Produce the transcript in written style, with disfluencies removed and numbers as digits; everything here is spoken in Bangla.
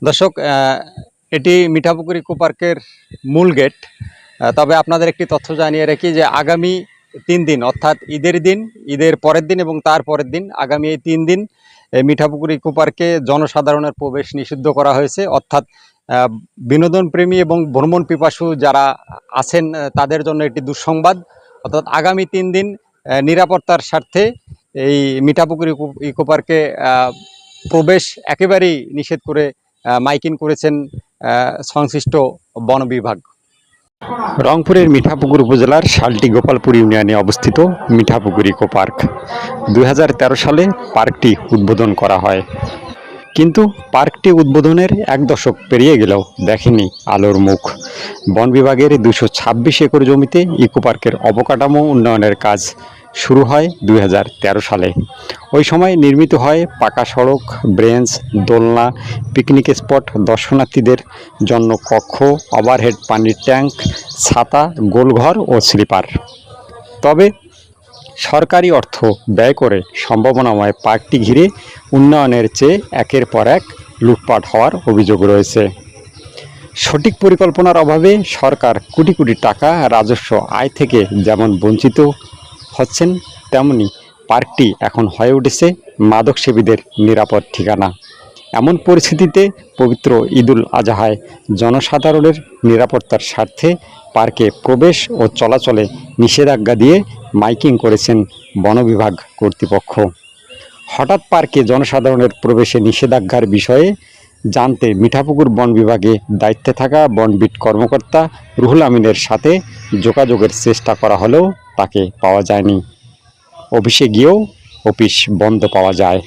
দর্শক, এটি মিঠাপুকুর ইকো পার্কের মূল গেট। তবে আপনাদের একটি তথ্য জানিয়ে রাখি যে আগামী 3 দিন, অর্থাৎ ঈদের দিন, ঈদের পরের দিন এবং তার পরের দিন, আগামী এই 3 দিন মিঠাপুকুর ইকো পার্কে জনসাধারণের প্রবেশ নিষিদ্ধ করা হয়েছে। অর্থাৎ বিনোদন প্রেমী এবং ভ্রমণ পিপাসু যারা আছেন তাদের জন্য একটি দুঃসংবাদ। অর্থাৎ আগামী 3 দিন নিরাপত্তার স্বার্থে এই মিঠাপুকুর ইকো পার্কে প্রবেশ একেবারেই নিষেধ করে মাইকিং করেছেন সংশ্লিষ্ট বন বিভাগ। রংপুরের মিঠাপুকুর উপজেলার শালটি গোপালপুর ইউনিয়নে অবস্থিত মিঠাপুকুর ইকো পার্ক 2013 সালে পার্কটি উদ্বোধন করা হয়, কিন্তু পার্কটি উদ্বোধনের 1 দশক পেরিয়ে গেলেও দেখেনি আলোর মুখ। বন বিভাগের 226 একর জমিতে ইকো পার্কের অবকাঠামো উন্নয়নের কাজ শুরু হয় 2013 সালে। ওই সময় নির্মিত হয় পাকা সড়ক, ব্রেঞ্চ, দোলনা, পিকনিক স্পট, দর্শনার্থীদের জন্য কক্ষ, ওভারহেড পানির ট্যাঙ্ক, ছাতা, গোলঘর ও স্লিপার। তবে সরকারি অর্থ ব্যয় করে সম্ভাবনাময় পার্কটি ঘিরে উন্নয়নের চেয়ে একের পর এক লুটপাট হওয়ার অভিযোগ রয়েছে। সঠিক পরিকল্পনার অভাবে সরকার কোটি কোটি টাকা রাজস্ব আয় থেকে যেমন বঞ্চিত হচ্ছেন, তেমনি পার্কটি এখন হয়ে উঠেছে মাদকসেবীদের নিরাপদ ঠিকানা। এমন পরিস্থিতিতে পবিত্র ঈদুল আজহায় জনসাধারণের নিরাপত্তার স্বার্থে পার্কে প্রবেশ ও চলাচলে নিষেধাজ্ঞা দিয়ে মাইকিং করেছেন বন বিভাগ কর্তৃপক্ষ। হঠাৎ পার্কে জনসাধারণের প্রবেশে নিষেধাজ্ঞার বিষয়ে জানতে মিঠাপুকুর বন বিভাগে দায়িত্বে থাকা বনবিট কর্মকর্তা রুহুল আমিনের সাথে যোগাযোগের চেষ্টা করা হলেও তাকে পাওয়া যায়নি। অফিসে গিয়েও অফিস বন্ধ পাওয়া যায়।